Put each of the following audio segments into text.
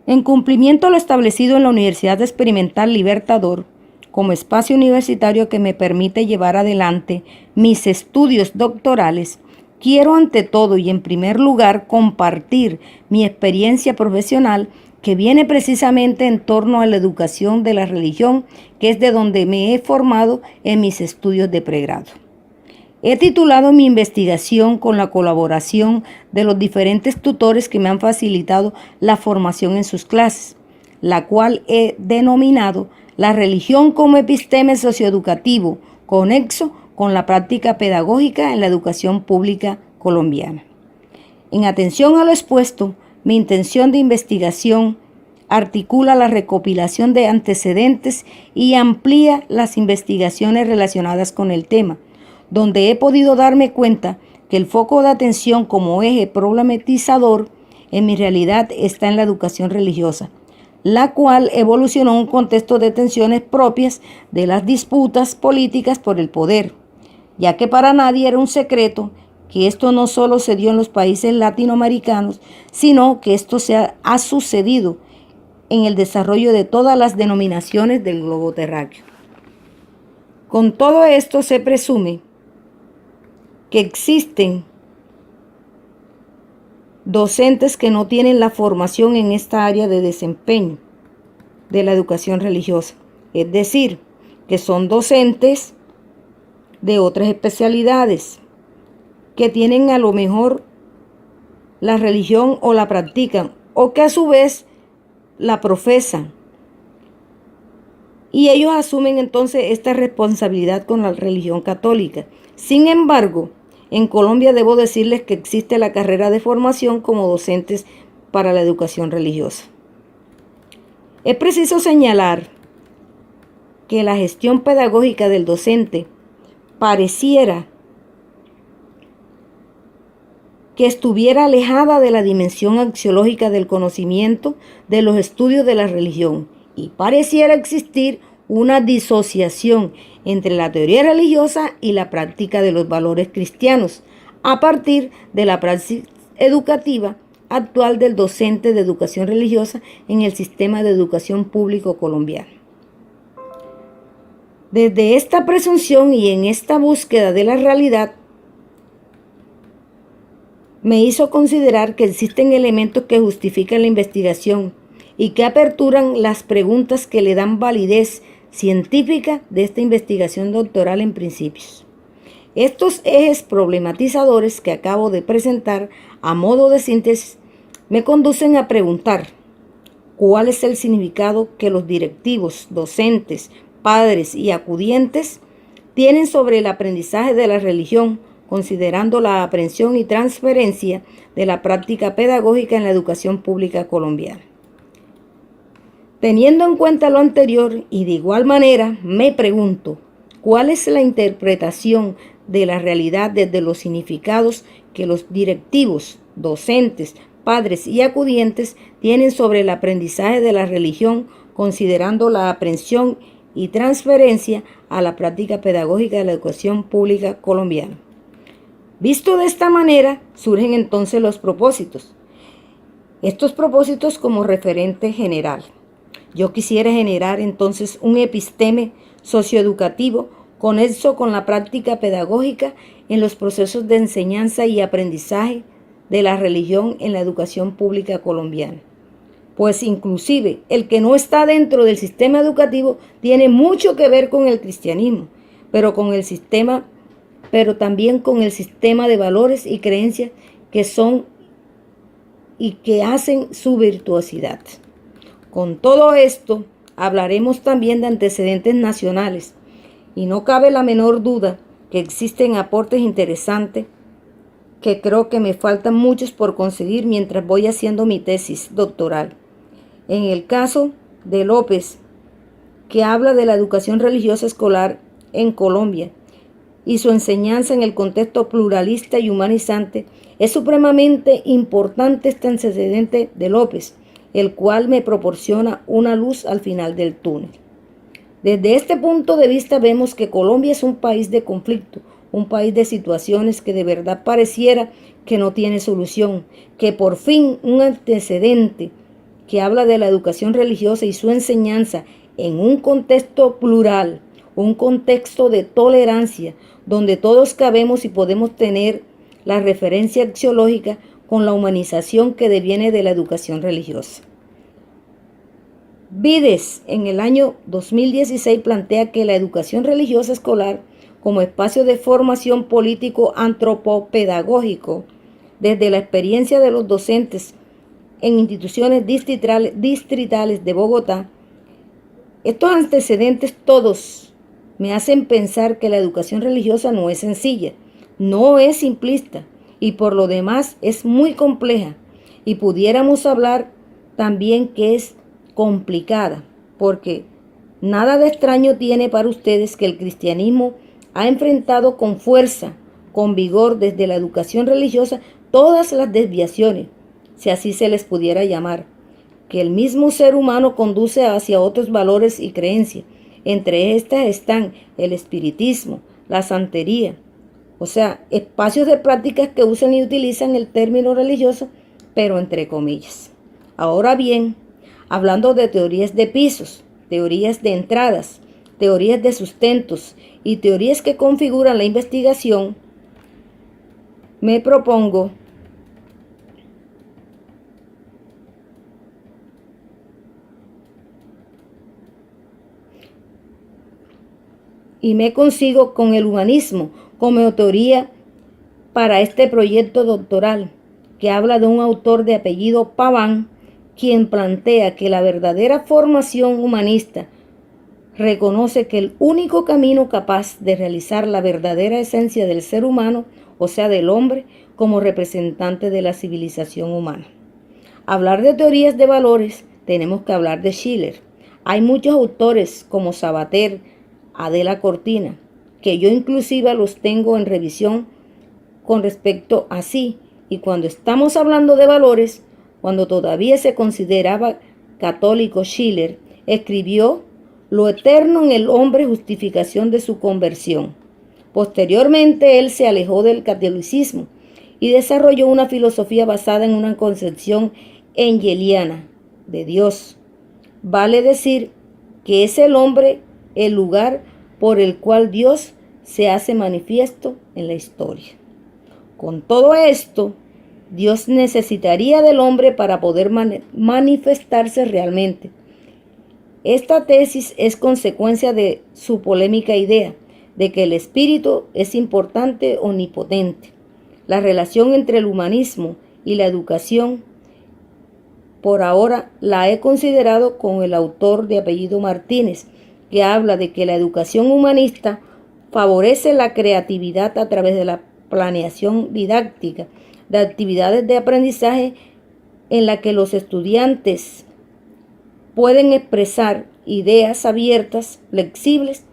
En cumplimiento a lo establecido en la Universidad Experimental Libertador, como espacio universitario que me permite llevar adelante mis estudios doctorales, quiero ante todo y en primer lugar compartir mi experiencia profesional que viene precisamente en torno a la educación de la religión, que es de donde me he formado en mis estudios de pregrado. He titulado mi investigación con la colaboración de los diferentes tutores que me han facilitado la formación en sus clases, la cual he denominado La religión como episteme socioeducativo, conexo con la práctica pedagógica en la educación pública colombiana. En atención a lo expuesto, mi intención de investigación articula la recopilación de antecedentes y amplía las investigaciones relacionadas con el tema, donde he podido darme cuenta que el foco de atención como eje problematizador en mi realidad está en la educación religiosa, la cual evolucionó en un contexto de tensiones propias de las disputas políticas por el poder, ya que para nadie era un secreto que esto no solo se dio en los países latinoamericanos, sino que esto ha sucedido en el desarrollo de todas las denominaciones del globo terráqueo. Con todo esto se presume que existen docentes que no tienen la formación en esta área de desempeño de la educación religiosa, es decir, que son docentes de otras especialidades, que tienen a lo mejor la religión o la practican, o que a su vez la profesan. Y ellos asumen entonces esta responsabilidad con la religión católica. Sin embargo, en Colombia debo decirles que existe la carrera de formación como docentes para la educación religiosa. Es preciso señalar que la gestión pedagógica del docente pareciera que estuviera alejada de la dimensión axiológica del conocimiento de los estudios de la religión y pareciera existir una disociación entre la teoría religiosa y la práctica de los valores cristianos a partir de la praxis educativa actual del docente de educación religiosa en el sistema de educación público colombiano. Desde esta presunción y en esta búsqueda de la realidad, me hizo considerar que existen elementos que justifican la investigación y que aperturan las preguntas que le dan validez científica de esta investigación doctoral en principios. Estos ejes problematizadores que acabo de presentar a modo de síntesis me conducen a preguntar cuál es el significado que los directivos, docentes, padres y acudientes tienen sobre el aprendizaje de la religión, considerando la aprehensión y transferencia de la práctica pedagógica en la educación pública colombiana. Teniendo en cuenta lo anterior y de igual manera, me pregunto, ¿cuál es la interpretación de la realidad desde los significados que los directivos, docentes, padres y acudientes tienen sobre el aprendizaje de la religión, considerando la aprehensión y transferencia a la práctica pedagógica de la educación pública colombiana? Visto de esta manera, surgen entonces los propósitos. Estos propósitos como referente general. Yo quisiera generar entonces un episteme socioeducativo conexo con la práctica pedagógica en los procesos de enseñanza y aprendizaje de la religión en la educación pública colombiana. Pues inclusive el que no está dentro del sistema educativo tiene mucho que ver con el cristianismo, pero también con el sistema de valores y creencias que son y que hacen su virtuosidad. Con todo esto, hablaremos también de antecedentes nacionales, y no cabe la menor duda que existen aportes interesantes que creo que me faltan muchos por conseguir mientras voy haciendo mi tesis doctoral. En el caso de López, que habla de la educación religiosa escolar en Colombia y su enseñanza en el contexto pluralista y humanizante, es supremamente importante este antecedente de López, el cual me proporciona una luz al final del túnel. Desde este punto de vista vemos que Colombia es un país de conflicto, un país de situaciones que de verdad pareciera que no tiene solución, que por fin un antecedente que habla de la educación religiosa y su enseñanza en un contexto plural, un contexto de tolerancia, donde todos cabemos y podemos tener la referencia axiológica con la humanización que deviene de la educación religiosa. Vides en el año 2016 plantea que la educación religiosa escolar como espacio de formación político antropopedagógico desde la experiencia de los docentes en instituciones distritales de Bogotá. Estos antecedentes todos me hacen pensar que la educación religiosa no es sencilla, no es simplista y por lo demás es muy compleja, y pudiéramos hablar también que es complicada, porque nada de extraño tiene para ustedes que el cristianismo ha enfrentado con fuerza, con vigor desde la educación religiosa todas las desviaciones, si así se les pudiera llamar, que el mismo ser humano conduce hacia otros valores y creencias. Entre estas están el espiritismo, la santería, o sea, espacios de prácticas que usan y utilizan el término religioso, pero entre comillas. Ahora bien, hablando de teorías de pisos, teorías de entradas, teorías de sustentos y teorías que configuran la investigación, me propongo y me consigo con el humanismo como teoría para este proyecto doctoral, que habla de un autor de apellido Paván, quien plantea que la verdadera formación humanista reconoce que el único camino capaz de realizar la verdadera esencia del ser humano, o sea, del hombre, como representante de la civilización humana. Hablar de teorías de valores, tenemos que hablar de Schiller. Hay muchos autores como Sabater, Adela Cortina, que yo inclusive los tengo en revisión con respecto a sí. Y cuando estamos hablando de valores, cuando todavía se consideraba católico, Schiller escribió Lo eterno en el hombre, justificación de su conversión. Posteriormente él se alejó del catolicismo y desarrolló una filosofía basada en una concepción hegeliana de Dios. Vale decir que es el hombre el lugar por el cual Dios se hace manifiesto en la historia. Con todo esto, Dios necesitaría del hombre para poder manifestarse realmente. Esta tesis es consecuencia de su polémica idea de que el espíritu es importante, omnipotente. La relación entre el humanismo y la educación, por ahora la he considerado con el autor de apellido Martínez, que habla de que la educación humanista favorece la creatividad a través de la planeación didáctica de actividades de aprendizaje en la que los estudiantes pueden expresar ideas abiertas, flexibles,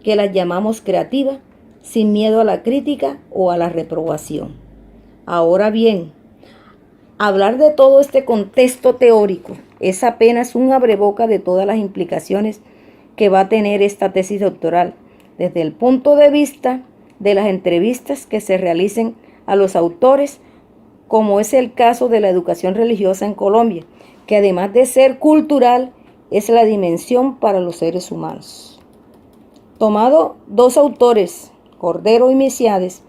que las llamamos creativas, sin miedo a la crítica o a la reprobación. Ahora bien, hablar de todo este contexto teórico es apenas un abreboca de todas las implicaciones que va a tener esta tesis doctoral, desde el punto de vista de las entrevistas que se realicen a los autores, como es el caso de la educación religiosa en Colombia, que además de ser cultural, es la dimensión para los seres humanos. Tomado dos autores, Cordero y Mesiades,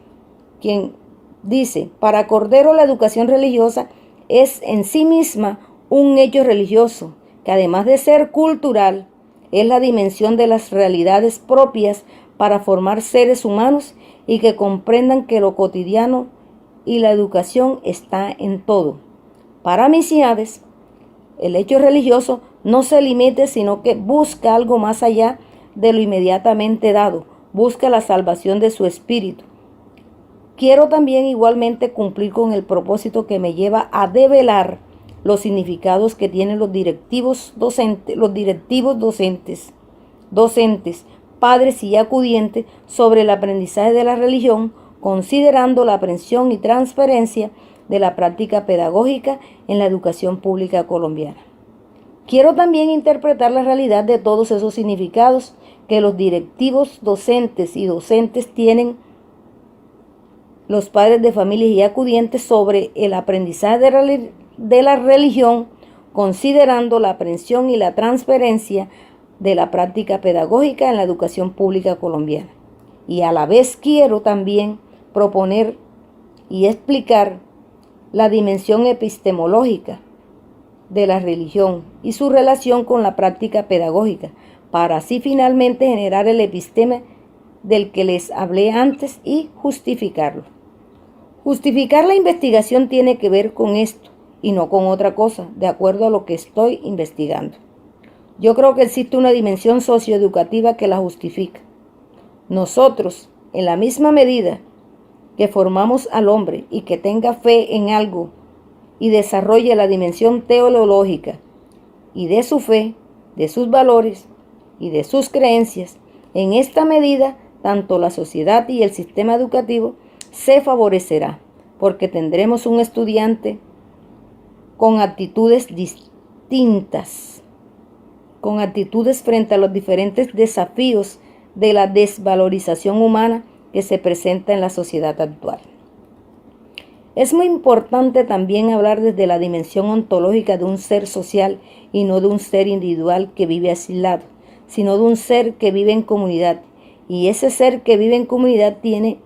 quien dice, para Cordero la educación religiosa es en sí misma un hecho religioso, que además de ser cultural, es la dimensión de las realidades propias para formar seres humanos y que comprendan que lo cotidiano y la educación está en todo. Para Mesiades, el hecho religioso no se limite, sino que busca algo más allá de lo inmediatamente dado, busca la salvación de su espíritu. Quiero también igualmente cumplir con el propósito que me lleva a develar los significados que tienen los directivos docentes, padres y acudientes sobre el aprendizaje de la religión, considerando la aprehensión y transferencia de la práctica pedagógica en la educación pública colombiana. Quiero también interpretar la realidad de todos esos significados que los directivos docentes y docentes tienen, los padres de familia y acudientes, sobre el aprendizaje de la religión considerando la aprehensión y la transferencia de la práctica pedagógica en la educación pública colombiana. Y a la vez quiero también proponer y explicar la dimensión epistemológica de la religión y su relación con la práctica pedagógica, para así finalmente generar el episteme del que les hablé antes y justificarlo. Justificar la investigación tiene que ver con esto y no con otra cosa, de acuerdo a lo que estoy investigando. Yo creo que existe una dimensión socioeducativa que la justifica. Nosotros, en la misma medida que formamos al hombre y que tenga fe en algo y desarrolle la dimensión teológica y de su fe, de sus valores y de sus creencias, en esta medida tanto la sociedad y el sistema educativo se favorecerá, porque tendremos un estudiante con actitudes distintas, con actitudes frente a los diferentes desafíos de la desvalorización humana que se presenta en la sociedad actual. Es muy importante también hablar desde la dimensión ontológica de un ser social y no de un ser individual que vive aislado, sino de un ser que vive en comunidad. Y ese ser que vive en comunidad tiene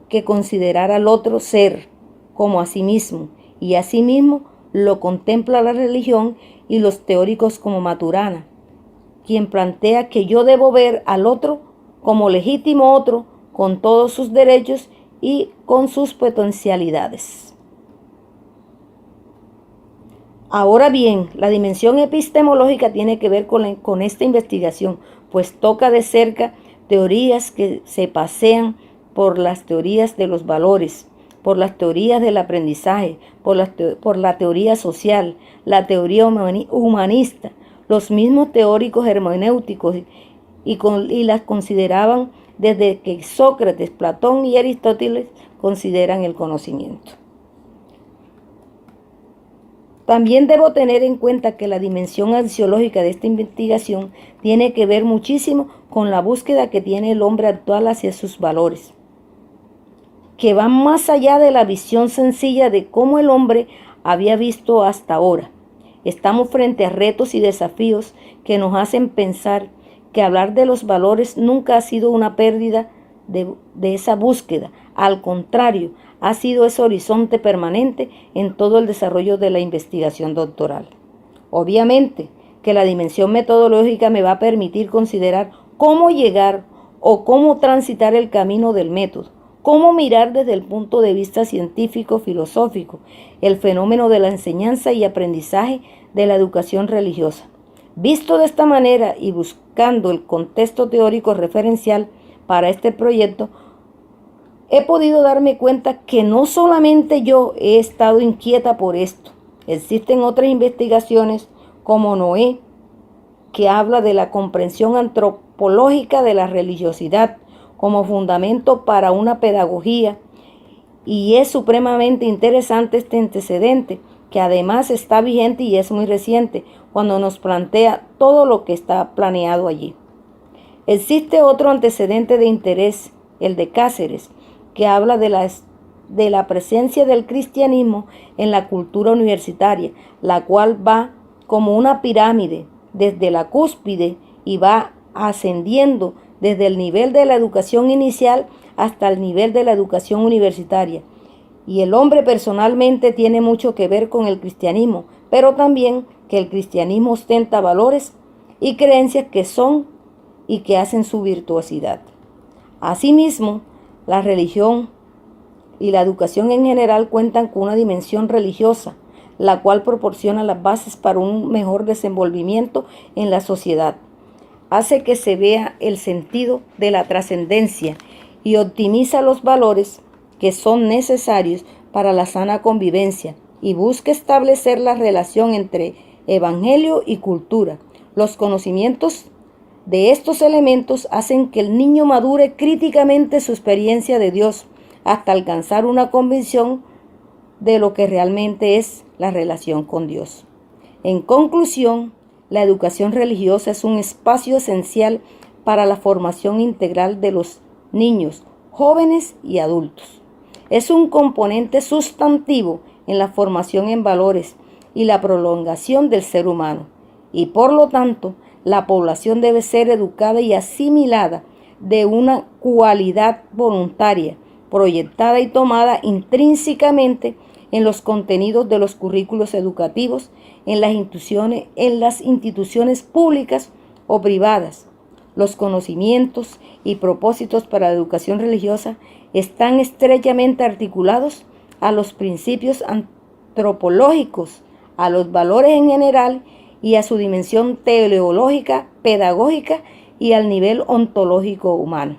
que considerar al otro ser como a sí mismo, y a sí mismo lo contempla la religión y los teóricos como Maturana, quien plantea que yo debo ver al otro como legítimo otro, con todos sus derechos y con sus potencialidades. Ahora bien, la dimensión epistemológica tiene que ver con esta investigación, pues toca de cerca teorías que se pasean por las teorías de los valores, por las teorías del aprendizaje, por la teoría social, la teoría humanista. Los mismos teóricos hermenéuticos y las consideraban desde que Sócrates, Platón y Aristóteles consideran el conocimiento. También debo tener en cuenta que la dimensión axiológica de esta investigación tiene que ver muchísimo con la búsqueda que tiene el hombre actual hacia sus valores, que van más allá de la visión sencilla de cómo el hombre había visto hasta ahora. Estamos frente a retos y desafíos que nos hacen pensar que hablar de los valores nunca ha sido una pérdida de esa búsqueda. Al contrario, ha sido ese horizonte permanente en todo el desarrollo de la investigación doctoral. Obviamente que la dimensión metodológica me va a permitir considerar cómo llegar o cómo transitar el camino del método, cómo mirar desde el punto de vista científico-filosófico el fenómeno de la enseñanza y aprendizaje de la educación religiosa. Visto de esta manera y buscando el contexto teórico referencial para este proyecto, he podido darme cuenta que no solamente yo he estado inquieta por esto. Existen otras investigaciones como Noé, que habla de la comprensión antropológica de la religiosidad como fundamento para una pedagogía, y es supremamente interesante este antecedente, que además está vigente y es muy reciente cuando nos plantea todo lo que está planeado allí. Existe otro antecedente de interés, el de Cáceres, que habla de la presencia del cristianismo en la cultura universitaria, la cual va como una pirámide desde la cúspide y va ascendiendo desde el nivel de la educación inicial hasta el nivel de la educación universitaria. Y el hombre personalmente tiene mucho que ver con el cristianismo, pero también que el cristianismo ostenta valores y creencias que son y que hacen su virtuosidad. Asimismo, la religión y la educación en general cuentan con una dimensión religiosa, la cual proporciona las bases para un mejor desenvolvimiento en la sociedad. Hace que se vea el sentido de la trascendencia y optimiza los valores que son necesarios para la sana convivencia y busca establecer la relación entre evangelio y cultura. Los conocimientos de estos elementos hacen que el niño madure críticamente su experiencia de Dios hasta alcanzar una convicción de lo que realmente es la relación con Dios. En conclusión, la educación religiosa es un espacio esencial para la formación integral de los niños, jóvenes y adultos. Es un componente sustantivo en la formación en valores y la prolongación del ser humano, y por lo tanto la población debe ser educada y asimilada de una cualidad voluntaria, proyectada y tomada intrínsecamente en los contenidos de los currículos educativos, en las instituciones públicas o privadas. Los conocimientos y propósitos para la educación religiosa están estrechamente articulados a los principios antropológicos, a los valores en general y a su dimensión teleológica, pedagógica y al nivel ontológico humano.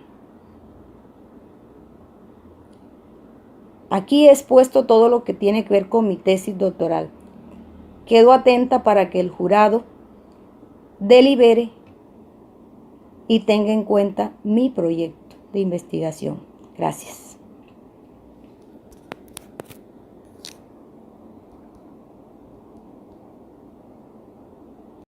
Aquí he expuesto todo lo que tiene que ver con mi tesis doctoral. Quedo atenta para que el jurado delibere y tenga en cuenta mi proyecto de investigación. Gracias.